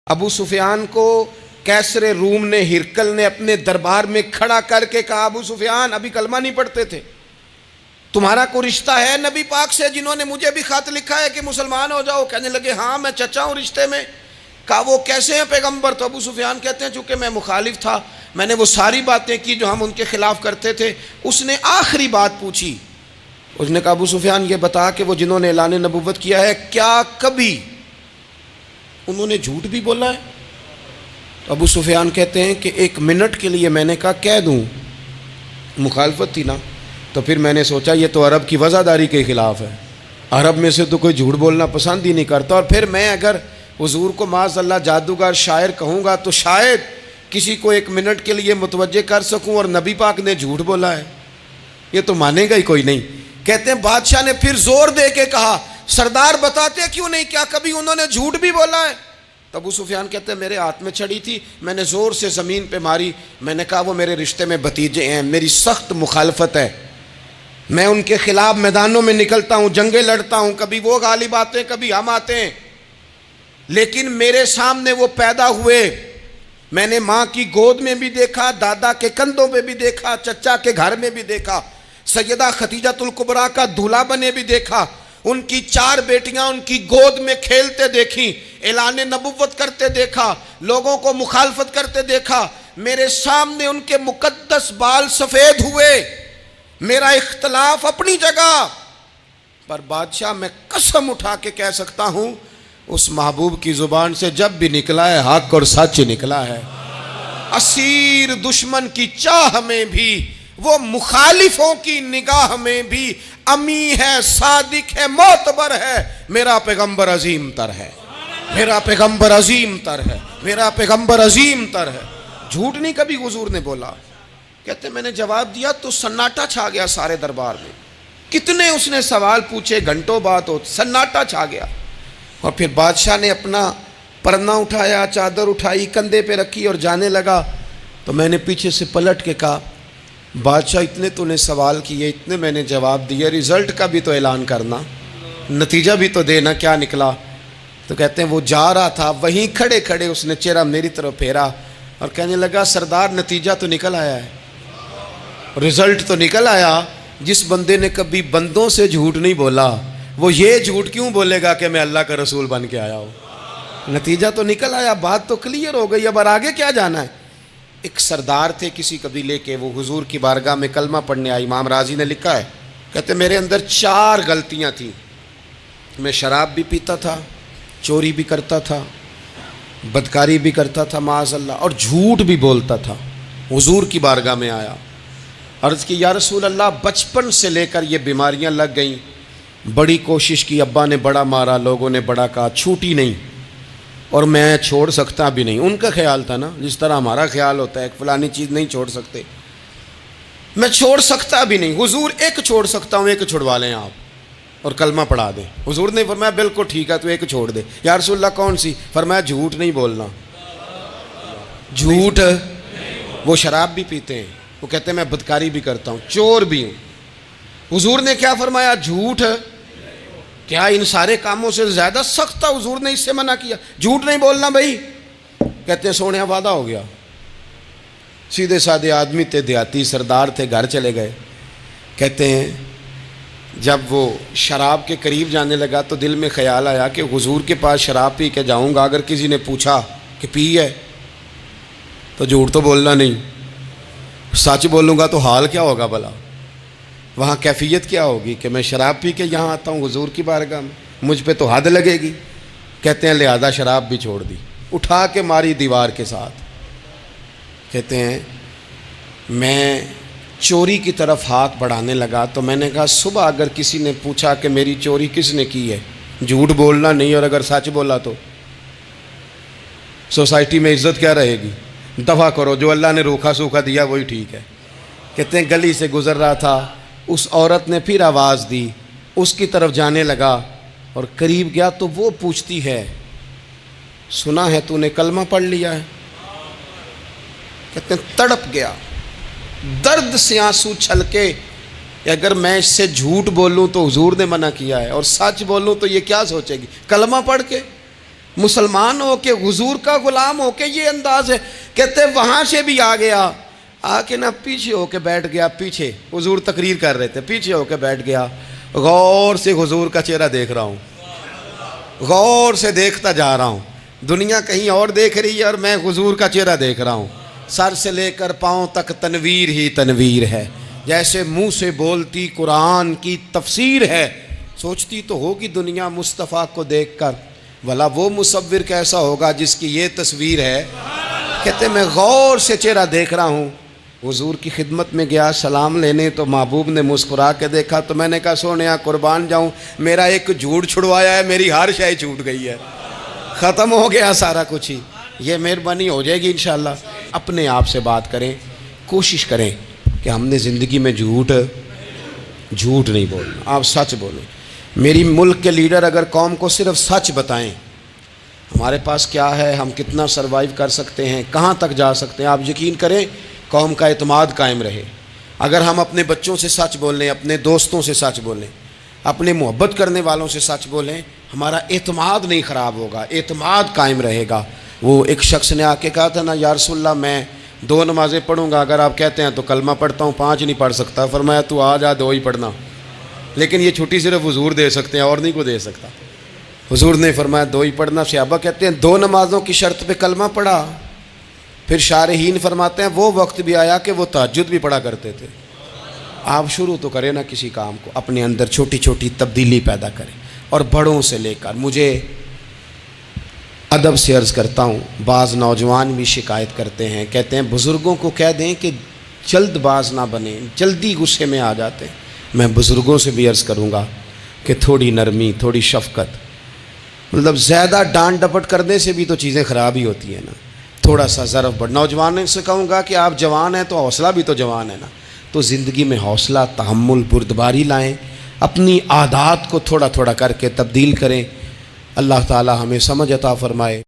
ابو سفیان کو کیسر روم نے، ہرکل نے اپنے دربار میں کھڑا کر کے کہا، ابو سفیان ابھی کلمہ نہیں پڑھتے تھے، تمہارا کوئی رشتہ ہے نبی پاک سے جنہوں نے مجھے بھی خط لکھا ہے کہ مسلمان ہو جاؤ؟ کہنے لگے ہاں میں چچا ہوں رشتے میں۔ کہا وہ کیسے ہیں پیغمبر؟ تو ابو سفیان کہتے ہیں چونکہ میں مخالف تھا، میں نے وہ ساری باتیں کی جو ہم ان کے خلاف کرتے تھے۔ اس نے آخری بات پوچھی، اس نے کہا ابو سفیان یہ بتا کہ وہ جنہوں نے اعلان نبوت کیا ہے کیا کبھی انہوں نے جھوٹ بھی بولا ہے؟ تو ابو سفیان کہتے ہیں کہ ایک منٹ کے لیے میں نے کہا کہہ دوں، مخالفت تھی نا، تو پھر میں نے سوچا یہ تو عرب کی وزاداری کے خلاف ہے، عرب میں سے تو کوئی جھوٹ بولنا پسند ہی نہیں کرتا، اور پھر میں اگر حضور کو معاذ اللہ جادوگر شاعر کہوں گا تو شاید کسی کو ایک منٹ کے لیے متوجہ کر سکوں، اور نبی پاک نے جھوٹ بولا ہے، یہ تو مانے گا ہی کوئی نہیں۔ کہتے ہیں بادشاہ نے پھر زور دے کے کہا سردار بتاتے کیوں نہیں، کیا کبھی انہوں نے جھوٹ بھی بولا ہے؟ تو ابو سفیان کہتے ہیں میرے ہاتھ میں چھڑی تھی، میں نے زور سے زمین پہ ماری، میں نے کہا وہ میرے رشتے میں بھتیجے ہیں، میری سخت مخالفت ہے، میں ان کے خلاف میدانوں میں نکلتا ہوں، جنگیں لڑتا ہوں، کبھی وہ غالب آتے ہیں کبھی ہم آتے ہیں، لیکن میرے سامنے وہ پیدا ہوئے، میں نے ماں کی گود میں بھی دیکھا، دادا کے کندھوں پہ بھی دیکھا، چچا کے گھر میں بھی دیکھا، سیدہ خدیجۃ الکبریٰ کا دولہا بنے بھی دیکھا، ان کی 4 بیٹیاں ان کی گود میں کھیلتے دیکھیں، اعلان نبوت کرتے دیکھا، لوگوں کو مخالفت کرتے دیکھا، میرے سامنے ان کے مقدس بال سفید ہوئے، میرا اختلاف اپنی جگہ، پر بادشاہ میں قسم اٹھا کے کہہ سکتا ہوں اس محبوب کی زبان سے جب بھی نکلا ہے حق اور سچ نکلا ہے۔ اسیر دشمن کی چاہ میں بھی، وہ مخالفوں کی نگاہ میں بھی امی ہے، صادق ہے، معتبر ہے، میرا پیغمبر عظیم تر ہے، میرا پیغمبر عظیم تر ہے، میرا پیغمبر عظیم تر ہے۔ جھوٹ نہیں کبھی حضور نے بولا۔ کہتے میں نے جواب دیا تو سناٹا چھا گیا سارے دربار میں، کتنے اس نے سوال پوچھے، گھنٹوں بات ہو، سناٹا چھا گیا، اور پھر بادشاہ نے اپنا پرنا اٹھایا، چادر اٹھائی، کندھے پہ رکھی اور جانے لگا، تو میں نے پیچھے سے پلٹ کے کہا بادشاہ اتنے تو نے سوال کیے، اتنے میں نے جواب دیے، رزلٹ کا بھی تو اعلان کرنا، نتیجہ بھی تو دینا، کیا نکلا؟ تو کہتے ہیں وہ جا رہا تھا، وہیں کھڑے کھڑے اس نے چہرہ میری طرف پھیرا اور کہنے لگا سردار نتیجہ تو نکل آیا ہے، رزلٹ تو نکل آیا۔ جس بندے نے کبھی بندوں سے جھوٹ نہیں بولا وہ یہ جھوٹ کیوں بولے گا کہ میں اللہ کا رسول بن کے آیا ہوں؟ نتیجہ تو نکل آیا، بات تو کلیئر ہو گئی، اب آگے کیا جانا ہے؟ ایک سردار تھے کسی قبیلے کے، وہ حضور کی بارگاہ میں کلمہ پڑھنے آئے، امام راضی نے لکھا ہے، کہتے میرے اندر 4 غلطیاں تھیں، میں شراب بھی پیتا تھا، چوری بھی کرتا تھا، بدکاری بھی کرتا تھا معاذ اللہ، اور جھوٹ بھی بولتا تھا۔ حضور کی بارگاہ میں آیا، عرض کی یا رسول اللہ بچپن سے لے کر یہ بیماریاں لگ گئیں، بڑی کوشش کی، ابا نے بڑا مارا، لوگوں نے بڑا کہا، چھوٹی نہیں، اور میں چھوڑ سکتا بھی نہیں۔ ان کا خیال تھا نا جس طرح ہمارا خیال ہوتا ہے فلانی چیز نہیں چھوڑ سکتے، میں چھوڑ سکتا بھی نہیں۔ حضور ایک چھوڑ سکتا ہوں، ایک چھڑوا لیں آپ اور کلمہ پڑھا دیں۔ حضور نے فرمایا بالکل ٹھیک ہے تو ایک چھوڑ دے۔ یا رسول اللہ کون سی؟ فرمایا جھوٹ نہیں بولنا۔ جھوٹ، وہ شراب بھی پیتے ہیں، وہ کہتے ہیں میں بدکاری بھی کرتا ہوں، چور بھی ہوں۔ حضور نے کیا فرمایا؟ جھوٹ۔ کیا ان سارے کاموں سے زیادہ سخت تھا حضور نے اس سے منع کیا؟ جھوٹ نہیں بولنا بھائی۔ کہتے ہیں سونے وعدہ ہو گیا۔ سیدھے سادے آدمی تھے، دیہاتی سردار تھے، گھر چلے گئے۔ کہتے ہیں جب وہ شراب کے قریب جانے لگا تو دل میں خیال آیا کہ حضور کے پاس شراب پی کے جاؤں گا، اگر کسی نے پوچھا کہ پی ہے تو جھوٹ تو بولنا نہیں، سچ بولوں گا تو حال کیا ہوگا بھلا، وہاں کیفیت کیا ہوگی کہ میں شراب پی کے یہاں آتا ہوں حضور کی بارگاہ میں، مجھ پہ تو حد لگے گی۔ کہتے ہیں لہذا شراب بھی چھوڑ دی، اٹھا کے ماری دیوار کے ساتھ۔ کہتے ہیں میں چوری کی طرف ہاتھ بڑھانے لگا تو میں نے کہا صبح اگر کسی نے پوچھا کہ میری چوری کس نے کی ہے، جھوٹ بولنا نہیں، اور اگر سچ بولا تو سوسائٹی میں عزت کیا رہے گی؟ دفع کرو، جو اللہ نے روکھا سوکھا دیا وہی ٹھیک ہے۔ کہتے ہیں گلی سے گزر رہا تھا، اس عورت نے پھر آواز دی، اس کی طرف جانے لگا اور قریب گیا تو وہ پوچھتی ہے سنا ہے تو نے کلمہ پڑھ لیا ہے؟ کہتے ہیں تڑپ گیا، درد سے آنسو چھلکے کہ اگر میں اس سے جھوٹ بولوں تو حضور نے منع کیا ہے، اور سچ بولوں تو یہ کیا سوچے گی؟ کلمہ پڑھ کے مسلمان ہو کے حضور کا غلام ہو کے یہ انداز ہے. کہتے وہاں سے بھی آ گیا, آ کے نہ پیچھے ہو کے بیٹھ گیا, پیچھے حضور تقریر کر رہے تھے, پیچھے ہو کے بیٹھ گیا. غور سے حضور کا چہرہ دیکھ رہا ہوں, غور سے دیکھتا جا رہا ہوں. دنیا کہیں اور دیکھ رہی ہے اور میں حضور کا چہرہ دیکھ رہا ہوں. سر سے لے کر پاؤں تک تنویر ہی تنویر ہے, جیسے منہ سے بولتی قرآن کی تفسیر ہے. سوچتی تو ہوگی دنیا مصطفیٰ کو دیکھ کر, بھلا وہ مصور کیسا ہوگا جس کی یہ تصویر ہے. کہتے میں غور سے چہرہ دیکھ رہا ہوں. حضور کی خدمت میں گیا سلام لینے, تو محبوب نے مسکرا کے دیکھا, تو میں نے کہا سونیا قربان جاؤں, میرا ایک جھوٹ چھڑوایا ہے, میری ہر شے چھوٹ گئی ہے, ختم ہو گیا سارا کچھ ہی. یہ مہربانی ہو جائے گی انشاءاللہ. اپنے آپ سے بات کریں, کوشش کریں کہ ہم نے زندگی میں جھوٹ نہیں بولنا, آپ سچ بولیں. میری ملک کے لیڈر اگر قوم کو صرف سچ بتائیں, ہمارے پاس کیا ہے, ہم کتنا سروائیو کر سکتے ہیں, کہاں تک جا سکتے ہیں, آپ یقین کریں قوم کا اعتماد قائم رہے. اگر ہم اپنے بچوں سے سچ بولیں, اپنے دوستوں سے سچ بولیں, اپنے محبت کرنے والوں سے سچ بولیں, ہمارا اعتماد نہیں خراب ہوگا, اعتماد قائم رہے گا. وہ ایک شخص نے آ کے کہا تھا نا, یا رسول اللہ میں 2 نمازیں پڑھوں گا, اگر آپ کہتے ہیں تو کلمہ پڑھتا ہوں, 5 نہیں پڑھ سکتا. فرمایا تو آ جا 2 ہی پڑھنا, لیکن یہ چھٹی صرف حضور دے سکتے ہیں, اور نہیں کو دے سکتا. حضور نے فرمایا 2 ہی پڑھنا. صحابہ کہتے ہیں 2 نمازوں کی شرط پہ کلمہ پڑھا. پھر شارحین فرماتے ہیں وہ وقت بھی آیا کہ وہ تہجد بھی پڑھا کرتے تھے. آپ شروع تو کریں نا کسی کام کو, اپنے اندر چھوٹی چھوٹی تبدیلی پیدا کریں. اور بڑوں سے لے کر, مجھے ادب سے عرض کرتا ہوں, بعض نوجوان بھی شکایت کرتے ہیں, کہتے ہیں بزرگوں کو کہہ دیں کہ جلد باز نہ بنیں, جلدی غصے میں آ جاتے ہیں. میں بزرگوں سے بھی عرض کروں گا کہ تھوڑی نرمی, تھوڑی شفقت, مطلب زیادہ ڈانٹ ڈپٹ کرنے سے بھی تو چیزیں خراب ہی ہوتی ہیں نا. تھوڑا سا ضرب بڑھ. نوجوانوں سے کہوں گا کہ آپ جوان ہیں تو حوصلہ بھی تو جوان ہے نا, تو زندگی میں حوصلہ, تحمل, بردباری لائیں, اپنی عادات کو تھوڑا تھوڑا کر کے تبدیل کریں. اللہ تعالی ہمیں سمجھ عطا فرمائے.